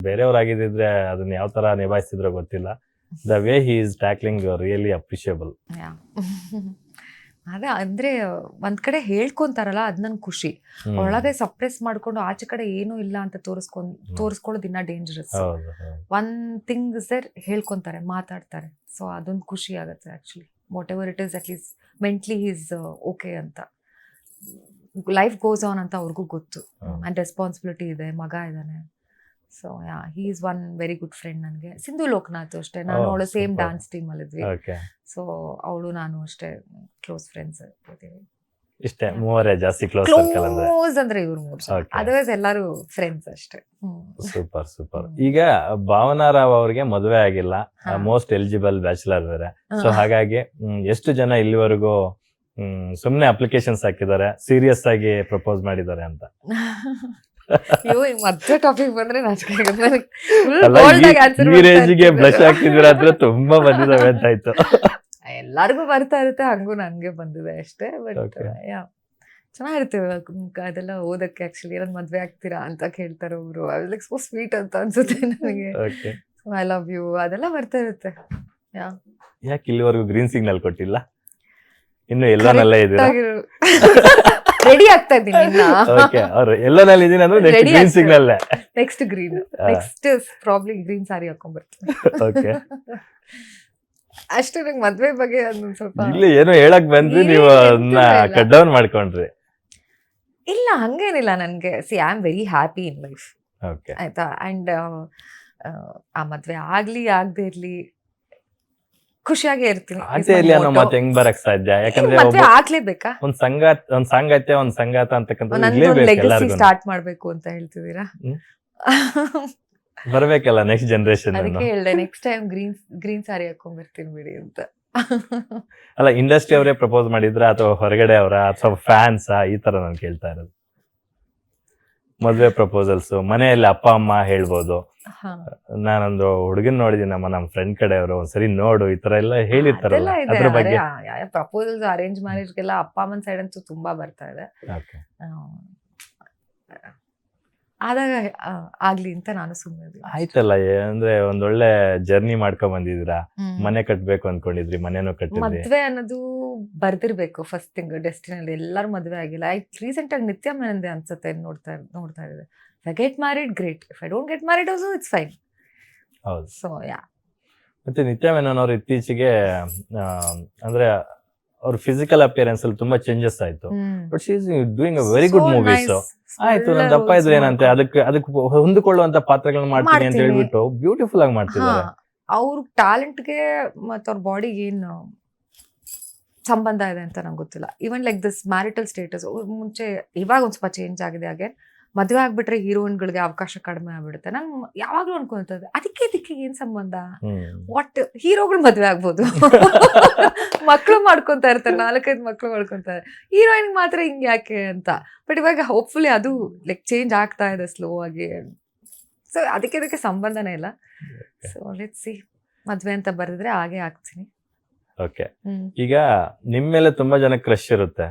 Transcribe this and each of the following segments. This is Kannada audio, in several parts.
ಬೇರೆಯವ್ರಾಗಿದ್ದಿದ್ರೆ ಅದನ್ನ ಯಾವ ತರ ನಿಭಾಯಿಸ್ತಿದ್ರೋ ಗೊತ್ತಿಲ್ಲ. The way he is tackling really appreciable. ಅದೇ ಅಂದ್ರೆ ಒಂದ್ ಕಡೆ ಹೇಳ್ಕೊಂತಾರಲ್ಲ ಅದ್ ನನ್ ಖುಷಿ. ಒಳಗೆ ಸಪ್ರೆಸ್ ಮಾಡ್ಕೊಂಡು ಆಚೆ ಕಡೆ ಏನೂ ಇಲ್ಲ ಅಂತ ತೋರಿಸ್ಕೊಳ್ಳೋದು ಇನ್ನ ಡೇಂಜರಸ್. ಒನ್ ಥಿಂಗ್ ಸರ್ ಹೇಳ್ಕೊಂತಾರೆ, ಮಾತಾಡ್ತಾರೆ. ಸೊ ಅದೊಂದು ಖುಷಿ ಆಗುತ್ತೆ actually. What ever it is, at least mentally is okay ಅಂತ. ಲೈಫ್ ಗೋಸ್ ಆನ್ ಅಂತ ಅವ್ರಿಗೂ ಗೊತ್ತು. ಅಂಡ್ ರೆಸ್ಪಾನ್ಸಿಬಿಲಿಟಿ ಇದೆ, ಮಗ ಇದ್ದಾನೆ. So he is one very good friend ನನಗೆ. ಸಿಂಧು ಲೋಕನಾಥ್ ಅಷ್ಟೇ, ನಾನು ಅವಳು ಸೇಮ್ ಡಾನ್ಸ್ ಟೀಮ್ ಅಲ್ಲಿದ್ವಿ. ಸೊ ಅವಳು ನಾನು ಅಷ್ಟೇ ಕ್ಲೋಸ್ ಫ್ರೆಂಡ್ಸ್ ಇರ್ತೀವಿ. ಇಷ್ಟೇ ಮೂವರೇ ಜಾಸ್ತಿ ಕ್ಲೋಸ್ ಅಂದ್ರೆ ಇವ್ರು ಮೂರು, ಅದರ್ವೈಸ್ ಎಲ್ಲರೂ ಫ್ರೆಂಡ್ಸ್ ಅಷ್ಟೇ. ಸೂಪರ್. ಈಗ ಭಾವನಾ ರಾವ್ ಅವ್ರಿಗೆ ಮದುವೆ ಆಗಿಲ್ಲ, ಮೋಸ್ಟ್ ಎಲಿಜಿಬಲ್ ಬ್ಯಾಚುಲರ್ ಬೇರೆ. ಸೊ ಹಾಗಾಗಿ ಎಷ್ಟು ಜನ ಇಲ್ಲಿವರೆಗೂ ಸುಮ್ನೆ ಅಪ್ಲಿಕೇಶನ್ಸ್ ಹಾಕಿದ್ದಾರೆ, ಸೀರಿಯಸ್ ಆಗಿ ಪ್ರಪೋಸ್ ಮಾಡಿದ್ದಾರೆ ಅಂತ? ಮಧ್ಯ ಟಾಪಿಕ್ ಬಂದ್ರೆ ಬ್ಲಶ್ ಆಗ್ತಿದ್ದೀರಾ ಅಂದ್ರೆ ತುಂಬಾ ಬಂದಿದಾವೆ ಅಂತ ಆಯ್ತು. ಎಲ್ಲಾರ್ಗು ಬರ್ತಾ ಇರುತ್ತೆ, ಹಂಗೂ ನನ್ಗೆ ಬಂದಿದೆ ಅಷ್ಟೇ. ಬಟ್ ಚೆನ್ನಾಗಿರ್ತೇವೆ ಅದೆಲ್ಲ ಓದಕ್ಕೆ. ಆಕ್ಚುಲಿ ಏನೋ ಮದ್ವೆ ಆಗ್ತೀರಾ ಅಂತ ಕೇಳ್ತಾರೆ ಒಬ್ರು, ಲೈಕ್ ಸೋ ಸ್ವೀಟ್ ಅಂತ ಅನ್ಸುತ್ತೆ ನನಗೆ. ಐ ಲವ್ ಯು ಅದೆಲ್ಲ ಬರ್ತಾ ಇರುತ್ತೆ. ಯಾಕೆ ಇಲ್ಲಿವರೆಗೂ ಗ್ರೀನ್ ಸಿಗ್ನಲ್ ಕೊಟ್ಟಿಲ್ಲ? ಇನ್ನು ಎಲ್ಲೋನಲ್ಲೇ ಇದೀರಾ? ರೆಡಿ ಆಗ್ತಾ ಇದ್ದೀನಿ. ಎಲ್ಲೋನಲ್ಲಿ ಇದೀನಿ ಅಂದ್ರೆ green signal, next green, next probably green sari ಹಾಕೊಂಡ್ಬರ್ತೀನಿ ಅಷ್ಟೇ. ನಂಗೆ ಮದ್ವೆ ಬಗ್ಗೆ ಅದೊಂದು ಸ್ವಲ್ಪ ಇಲ್ಲಿ ಏನೋ ಹೇಳಕ್ ಬಂದ್ರಿ, ನೀವು ಅದನ್ನ ಕಟ್ ಡೌನ್ ಮಾಡ್ಕೊಂಡ್ರಿ. ಇಲ್ಲ ಹಂಗೇನಿಲ್ಲ ನನ್ಗೆ. C I am very happy in life, ಆಯ್ತಾ. ಅಂಡ್ ಆ ಮದ್ವೆ ಆಗ್ಲಿ ಆಗದೆ ಇರ್ಲಿ ಖುಷಿಯಾಗೇ ಇರ್ತೀನಿ. ಅನ್ನೋ ಮಾತು ಹೆಂಗ್ ಬರಕ್ ಸಾಧ್ಯ? ಯಾಕಂದ್ರೆ ಮದ್ವೆ ಆಗ್ಲೇಬೇಕಾ? ಒಂದ್ ಸಂಗಾತಿ ಒಂದ್ ಸಂಗಾತ ಅಂತಕ್ಕಂಥ ಸ್ಟಾರ್ಟ್ ಮಾಡ್ಬೇಕು ಅಂತ ಹೇಳ್ತಿದ್ದೀರಾ? ಬರ್ಬೇಕಲ್ಲ ನೆಕ್ಸ್ಟ್ ಜನರೇಷನ್. ಅದಕ್ಕೆ ಹೇಳ್ದೆ ನೆಕ್ಸ್ಟ್ ಟೈಮ್ ಗ್ರೀನ್ ಸಾರಿ ಹಾಕೊಂಡ್ಬರ್ತೀನಿ ಬಿಡಿ ಅಂತ. ಅಲ್ಲ, ಇಂಡಸ್ಟ್ರಿ ಅವರೇ ಪ್ರಪೋಸ್ ಮಾಡಿದ್ರ ಅಥವಾ ಹೊರಗಡೆ ಅವರ ಅಥವಾ ಫ್ಯಾನ್ಸ್ ಈ ತರ ನಾನು ಕೇಳ್ತಾ ಇರೋದು. ಮದ್ವೆ ಪ್ರಪೋಸಲ್ಸ್ ಮನೆಯಲ್ಲಿ ಅಪ್ಪ ಅಮ್ಮ ಹೇಳ್ಬೋದು. ನಾನೊಂದು ಹುಡುಗನ್ ನೋಡಿದೀನಿ, ನಮ್ಮ ಫ್ರೆಂಡ್ ಕಡೆಯವರು, ಒಂದ್ಸರಿ ನೋಡು ಈ ತರ ಎಲ್ಲ ಹೇಳಿರ್ತಾರಲ್ಲ, ಅದ್ರ ಬಗ್ಗೆ. ಪ್ರಪೋಸಲ್ಸ್ ಅರೇಂಜ್ ಮ್ಯಾರೇಜ್ಗೆಲ್ಲ ಅಪ್ಪ ಅಮ್ಮನ ಸೈಡ್ ಅಂತೂ ತುಂಬಾ ಬರ್ತಾ ಇದೆ. ಆದಾಗ ಆಗ್ಲಿ ಅಂತ ನಾನು ಸುಮ್ಮನೆ. ಆಯ್ತಲ್ಲ, ಅಂದ್ರೆ ಒಂದೊಳ್ಳೆ ಜರ್ನಿ ಮಾಡ್ಕೊಂಡ್ ಬಂದಿದ್ದೀರಾ. ಮನೆ ಕಟ್ಬೇಕು ಅನ್ಕೊಂಡಿದ್ರಿ, ಮನೆನೂ ಕಟ್ಟಿದ್ರಿ. ಮದ್ವೆ ಅನ್ನೋದು ಬರ್ದಿರ್ಬೇಕು ಫಸ್ಟ್ ಥಿಂಗ್ ಡೆಸ್ಟಿನಲ್ಲಿ. ಎಲ್ಲರೂ ಮದ್ವೆ ಆಗಿಲ್ಲ. ರೀಸೆಂಟ್ ಆಗಿ ನಿತ್ಯ ಮೆನಂದೆ ಅನ್ಸುತ್ತೆ ನೋಡ್ತಾ ಇದ್ದೆ. If I get married, great. If I don't get married also, it's fine. ಹೌದು. So yeah. ಮತ್ತೆ ನಿತ್ಯ ಮೆನನ್ ಅವರು ಇತ್ತೀಚೆಗೆ ಅಂದ್ರೆ ಅವ್ರ ಫಿಸಿಕಲ್ ಅಪಿಯರೆನ್ಸ್ ಅಲ್ಲಿ ತುಂಬಾ ಚೇಂಜಸ್ ಆಯ್ತು. But she is doing a very good movies. ಆಯ್ತು, ನನ್ ದಪ್ಪ ಇದ್ರೆ ಏನಂತೆ, ಅದಕ್ಕೆ ಹೊಂದಿಕೊಳ್ಳುವಂತ ಪಾತ್ರಗಳನ್ನ ಮಾಡ್ತೀನಿ ಅಂತ ಹೇಳ್ಬಿಟ್ಟು ಬ್ಯೂಟಿಫುಲ್ ಆಗಿ ಮಾಡ್ತಿದ್ದಾರೆ. ಅವ್ರ ಟ್ಯಾಲೆಂಟ್ಗೆ ಮತ್ತು ಅವ್ರ ಬಾಡಿಗೆ ಏನು ಸಂಬಂಧ ಇದೆ ಅಂತ ನಂಗೆ ಗೊತ್ತಿಲ್ಲ. Even like this marital status ಮುಂಚೆ ಇವಾಗ ಒಂದ್ ಸ್ವಲ್ಪ ಚೇಂಜ್ ಆಗಿದೆ. ಹಾಗೆ ಮದುವೆ ಆಗ್ಬಿಟ್ರೆ ಹೀರೋಯಿನ್ಗಳಿಗೆ ಅವಕಾಶ ಕಡಿಮೆ ಆಗ್ಬಿಡುತ್ತೆ. ನಾನು ಯಾವಾಗ್ಲೂ ಅನ್ಕೊಂತದ್ದೆ ಅದಕ್ಕೆ ಏನ್ ಸಂಬಂಧ? ವಾಟ್, ಹೀರೋಗಳು ಮದ್ವೆ ಆಗ್ಬೋದು, ಮಕ್ಳು ಮಾಡ್ಕೊಂತ ಇರ್ತಾರೆ, 4-5 ಮಕ್ಳು ಮಾಡ್ಕೊಂತಾರೆ, ಹೀರೋಯಿನ್ ಮಾತ್ರ ಹಿಂಗ್ ಯಾಕೆ ಅಂತ. ಬಟ್ ಇವಾಗ ಹೋಪ್ಫುಲಿ ಅದು ಲೈಕ್ ಚೇಂಜ್ ಆಗ್ತಾ ಇದೆ ಸ್ಲೋ ಆಗಿ. ಸೊ ಅದಕ್ಕೆ ಸಂಬಂಧನೇ ಇಲ್ಲ. ಸೊ ಲೆಟ್ಸ್ ಸಿ, ಮದ್ವೆ ಅಂತ ಬರೆದ್ರೆ ಹಾಗೆ ಆಗ್ತೀನಿ. ಓಕೆ, ಈಗ ನಿಮ್ ಮೇಲೆ ತುಂಬಾ ಜನ ಕ್ರಶ್ ಇರುತ್ತೆ.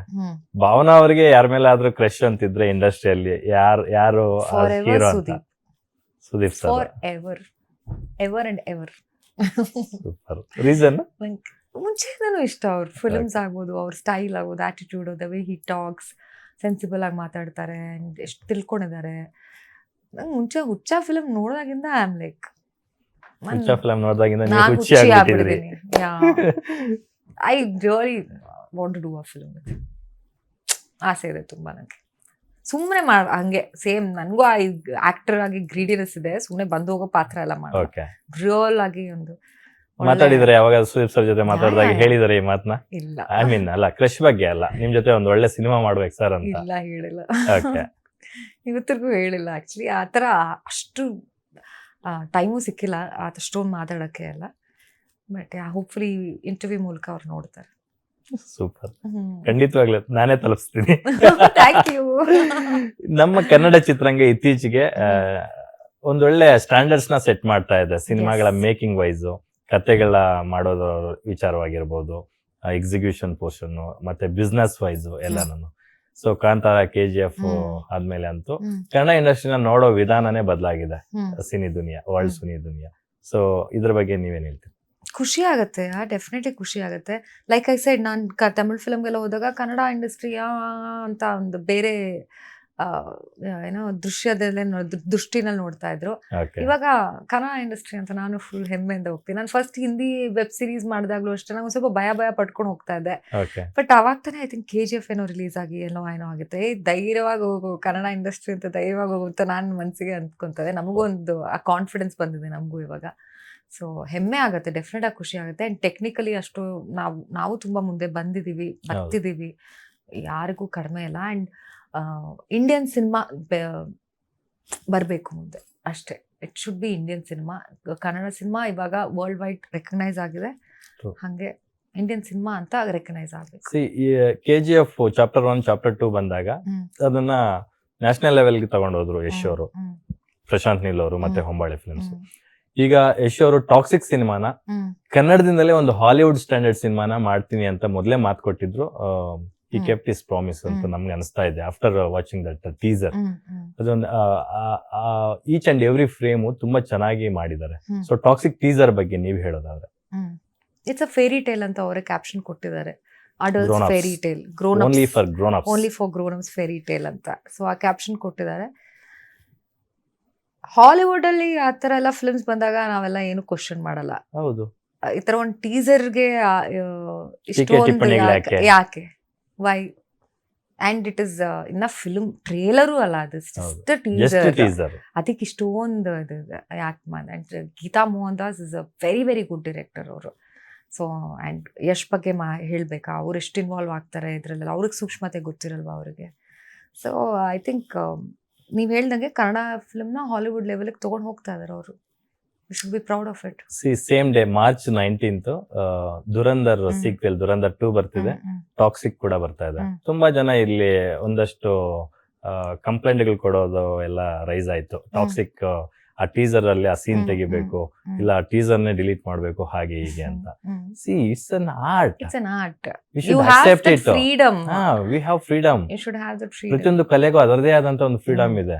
ಭಾವನಾ ಅವರಿಗೆ ಯಾರ ಮೇಲೆ ಆದ್ರೂ ಕ್ರಶ್ ಅಂತಿದ್ರೆ ಇಂಡಸ್ಟ್ರಿಯಲ್ಲಿ ಯಾರು ಹೀರೋ ಅಂತ? Sudeep sir. Ever and ever. Super. Reason? ಮುಂಚೆನೂ ಇಷ್ಟ ಅವ್ರ ಫಿಲ್ಮ್ಸ್ ಆಗ್ಬೋದು, ಅವ್ರ ಸ್ಟೈಲ್ ಆಗ್ಬೋದು, attitude, the way he talks, sensible ಆಗಿ ಮಾತಾಡ್ತಾರೆ, ಎಷ್ಟು ತಿಳ್ಕೊಂಡಿದ್ದಾರೆ. ನಂಗೆ ಮುಂಚೆ ಹುಚ್ಚ ಫಿಲ್ಮ್ ನೋಡೋದಾಗಿಂದ ಐ ಆಮ್ ಲೈಕ್ ಫಿಲ್ಮ್ ನೋಡಿದಾಗಿಂದ ಖುಷಿ ಆಗ್ಬಿಟ್ಟಿದ್ದೀನಿ. I really want to do a film with. ಆಸೆ ಇದೆ ತುಂಬಾ ನನಗೆ. ಸುಮ್ಮನೆ ಹಂಗೆ ಸೇಮ್ ನನಗೂ ಆಕ್ಟರ್ ಆಗಿ ಗ್ರೀಡಿನೆಸ್ ಇದೆ. ಸುಮ್ಮನೆ ಬಂದು ಹೋಗೋ ಪಾತ್ರ ಎಲ್ಲ ಮಾಡಿ ರಿಯಲ್ ಆಗಿ ಒಂದು ಮಾತಾಡಿದ್ರೆ ಯಾವಾಗ ಸುದೀಪ್ ಸರ್ ಜೊತೆ ಮಾತಾಡಿದಾಗ ಹೇಳಿದಾರೆ ಈ ಮಾತನ್ನ? ಇಲ್ಲ, ಐ ಮೀನ್ ಅಲ್ಲ ಕ್ರಶ್ ಬಗ್ಗೆ ಅಲ್ಲ, ನಿಮ್ ಜೊತೆ ಒಂದ್ ಒಳ್ಳೆ ಸಿನಿಮಾ ಮಾಡ್ಬೇಕು ಸರ್ ಅಂತ? ಇಲ್ಲ, ಹೇಳಿಲ್ಲ. ಓಕೆ, ಇವತ್ತಿಗೂ ಹೇಳಿಲ್ಲ ಆಕ್ಚುಲಿ. ಆ ಥರ ಅಷ್ಟು ಟೈಮು ಸಿಕ್ಕಿಲ್ಲ ಅಷ್ಟೊಂದು ಮಾತಾಡೋಕ್ಕೆ ಎಲ್ಲ. ಬಟ್ ಹೋಪ್ಫುಲಿ ಇಂಟರ್ವ್ಯೂ ಮೂಲಕ ಅವ್ರು ನೋಡ್ತಾರೆ. ಸೂಪರ್, ಖಂಡಿತವಾಗ್ಲೂ ನಾನೇ ತಲುಪಿಸ್ತೀನಿ. Thank you. ನಮ್ಮ ಕನ್ನಡ ಚಿತ್ರರಂಗ ಇತ್ತೀಚೆಗೆ ಒಂದೊಳ್ಳೆ ಸ್ಟ್ಯಾಂಡರ್ಡ್ಸ್ ನ ಸೆಟ್ ಮಾಡ್ತಾ ಇದೆ. ಸಿನಿಮಾಗಳ ಮೇಕಿಂಗ್ ವೈಸ್, ಕತೆಗಳ ಮಾಡೋದ್ರ ವಿಚಾರವಾಗಿರ್ಬೋದು, ಎಕ್ಸಿಕ್ಯೂಷನ್ ಪೋರ್ಷನ್, ಮತ್ತೆ ಬಿಸ್ನೆಸ್ ವೈಸ್ ಎಲ್ಲಾನು. ಸೊ ಕಾಂತಾರ, KGF ಆದ್ಮೇಲೆ ಅಂತೂ ಕನ್ನಡ ಇಂಡಸ್ಟ್ರಿನ ನೋಡೋ ವಿಧಾನನೇ ಬದಲಾಗಿದೆ. ಸಿನಿ ದುನಿಯಾ, ವರ್ಲ್ಡ್ ಸಿನಿ ದುನಿಯಾ. ಸೊ ಇದ್ರ ಬಗ್ಗೆ ನೀವೇನ್ ಹೇಳ್ತೀರಿ? ಖುಷಿ ಆಗುತ್ತೆ, ಡೆಫಿನೆಟ್ಲಿ ಖುಷಿ ಆಗುತ್ತೆ. ಲೈಕ್ ಐ ಸೈಡ್, ನಾನು ತಮಿಳ್ ಫಿಲಮ್ಗೆಲ್ಲ ಹೋದಾಗ ಕನ್ನಡ ಇಂಡಸ್ಟ್ರಿ ಅಂತ ಒಂದು ಬೇರೆ ಏನೋ ದೃಷ್ಟಿನಲ್ಲಿ ನೋಡ್ತಾ ಇದ್ರು. ಇವಾಗ ಕನ್ನಡ ಇಂಡಸ್ಟ್ರಿ ಅಂತ ನಾನು ಫುಲ್ ಹೆಮ್ಮೆಯಿಂದ ಹೋಗ್ತೀನಿ. ನಾನು ಫಸ್ಟ್ ಹಿಂದಿ ವೆಬ್ ಸೀರೀಸ್ ಮಾಡಿದಾಗ್ಲೂ ಅಷ್ಟೇ ನಂಗೆ ಸ್ವಲ್ಪ ಭಯ ಪಡ್ಕೊಂಡು ಹೋಗ್ತಾ ಇದ್ದೆ. ಬಟ್ ಅವಾಗ ತಾನೇ ಐ ಥಿಂಕ್ KGF ಏನೋ ರಿಲೀಸ್ ಆಗಿ ಏನೋ ಆಗುತ್ತೆ, ಧೈರ್ಯವಾಗಿ ಹೋಗು ಕನ್ನಡ ಇಂಡಸ್ಟ್ರಿ ಅಂತ, ಧೈರ್ಯವಾಗಿ ಹೋಗು ಅಂತ ನಾನು ಮನಸ್ಸಿಗೆ ಅಂದ್ಕೊಂತದೆ. ನಮಗೂ ಒಂದು ಆ ಕಾನ್ಫಿಡೆನ್ಸ್ ಬಂದಿದೆ ನಮಗೂ ಇವಾಗ. ಸೊ ಹೆಮ್ಮೆ ಆಗುತ್ತೆ, ಡೆಫಿನೆಟ್ ಆಗಿ ಖುಷಿ ಆಗುತ್ತೆ. ಆ್ಯಂಡ್ ಟೆಕ್ನಿಕಲಿ ಅಷ್ಟು ನಾವು ತುಂಬ ಮುಂದೆ ಬರ್ತಿದ್ದೀವಿ, ಯಾರಿಗೂ ಕಡಿಮೆ ಇಲ್ಲ. ಆ್ಯಂಡ್ ಇಂಡಿಯನ್ ಸಿನಿಮಾ ಬರಬೇಕು ಮುಂದೆ ಅಷ್ಟೇ. It should be Indian cinema. Kannada cinema ಇವಾಗ ವರ್ಲ್ಡ್ ವೈಡ್ ರೆಕಗ್ನೈಸ್ ಆಗಿದೆ, ಹಾಗೆ ಇಂಡಿಯನ್ ಸಿನಿಮಾ ಅಂತ ರೆಕಗ್ನೈಸ್ ಆಗಬೇಕು. KGF ಚಾಪ್ಟರ್ 1 ಚಾಪ್ಟರ್ 2 ಬಂದಾಗ ಅದನ್ನ ನ್ಯಾಷನಲ್ ಲೆವೆಲ್ಗೆ ತಗೊಂಡೋದ್ರು ಯಶ್ ಅವರು, ಪ್ರಶಾಂತ್ ನೀಲ್ ಅವರು ಮತ್ತೆ ಹೊಂಬಾಳೆ ಫಿಲ್ಮ್ಸ್. ಈಗ ಯಶ್ ಅವರು ಟಾಕ್ಸಿಕ್ ಸಿನಿಮಾನ ಕನ್ನಡದಿಂದಲೇ ಒಂದು ಹಾಲಿವುಡ್ ಸ್ಟ್ಯಾಂಡರ್ಡ್ ಸಿನಿಮಾನ ಮಾಡ್ತೀನಿ ಅಂತ ಮೊದಲೇ ಮಾತು ಕೊಟ್ಟಿದ್ರು. ಈ ಕೆಪ್ಟ್ ಇಸ್ ಪ್ರಾಮಿಸ್ ಅಂತ ನಮ್ಗೆ ಅನಿಸ್ತಾ ಇದೆ ಆಫ್ಟರ್ ವಾಚಿಂಗ್ ದಟ್ ಟೀಸರ್. ಅದೊಂದು ಈಚ್ ಅಂಡ್ ಎವ್ರಿ ಫ್ರೇಮ್ ತುಂಬಾ ಚೆನ್ನಾಗಿ ಮಾಡಿದ್ದಾರೆ. ಸೊ ಟಾಕ್ಸಿಕ್ ಟೀಸರ್ ಬಗ್ಗೆ ನೀವು ಹೇಳೋದಾದ್ರೆ? ಇಟ್ಸ್ ಅ ಫೇರಿ ಟೇಲ್ ಅಂತ ಅವರೇ ಕ್ಯಾಪ್ಷನ್ ಕೊಟ್ಟಿದ್ದಾರೆ. Adults fairy tale, only for grown ups fairy tale ಅಂತ. ಸೊ ಆ ಕ್ಯಾಪ್ಷನ್ ಕೊಟ್ಟಿದ್ದಾರೆ. ಹಾಲಿವುಡ್ ಅಲ್ಲಿ ಆ ತರ ಎಲ್ಲ ಫಿಲ್ಮ್ಸ್ ಬಂದಾಗ ನಾವೆಲ್ಲ ಏನು ಕ್ವಶನ್ ಮಾಡಲ್ಲ. ಹೌದು, ಈ ತರ ಒಂದು ಟೀಸರ್ಗೆ ಇಷ್ಟೊಂದು ಯಾಕೆ, ವೈ? ಅಂಡ್ ಇಟ್ ಇಸ್ ಇನ್ನ ಫಿಲ್ಮ್ ಟ್ರೇಲರು ಅಲ್ಲ, ಅದು ಟೀಸರ್. ಅದಕ್ಕೆ ಇಷ್ಟೊಂದು ಯಾಕೆ and Geetha Mohan Das is a very very good director ಅವರು. ಸೊ ಅಂಡ್ ಯಶ್ ಬಗ್ಗೆ ಹೇಳ್ಬೇಕಾ, ಅವ್ರು ಎಷ್ಟು ಇನ್ವಾಲ್ವ್ ಆಗ್ತಾರೆ ಇದ್ರಲ್ಲೆಲ್ಲ, ಅವ್ರಿಗೆ ಸೂಕ್ಷ್ಮತೆ ಗೊತ್ತಿರಲ್ವಾ ಅವ್ರಿಗೆ. ಸೊ ಐ ಥಿಂಕ್ ನೀವ್ ಹೇಳ್ದಂಗೆ ಕನ್ನಡ ಫಿಲ್ಮ್ನ ಹಾಲಿವುಡ್ ಲೆವೆಲ್ಗೆ ತಗೊಂಡು ಹೋಗ್ತಾ ಇದಾರೆ ಅವರು. We should be proud of it. Same day March 19th Dhurandhar sequel Dhurandhar 2 ಬರ್ತಿದೆ, ಟಾಕ್ಸಿಕ್ ಕೂಡ ಬರ್ತಾ ಇದೆ. ತುಂಬಾ ಜನ ಇಲ್ಲಿ ಒಂದಷ್ಟು ಕಂಪ್ಲೇಂಟ್ಗಳು ಕೊಡೋದು ಎಲ್ಲ ರೈಸ್ ಆಯ್ತು. ಟಾಕ್ಸಿಕ್ ಆ ಟೀಸರ್ ಅಲ್ಲಿ ಆ ಸೀನ್ ತೆಗಿಬೇಕು, ಇಲ್ಲ ಆ ಟೀಸರ್ ನೇ ಡಿಲೀಟ್ ಮಾಡ್ಬೇಕು, ಹಾಗೆ ಹೀಗೆ ಅಂತ. It's an art. We should accept it. Freedom. We have freedom. You should have that freedom. ಪ್ರತಿಯೊಂದು ಕಲೆಗೂ ಅದರದೇ ಆದಂತ ಒಂದು ಫ್ರೀಡಮ್ ಇದೆ.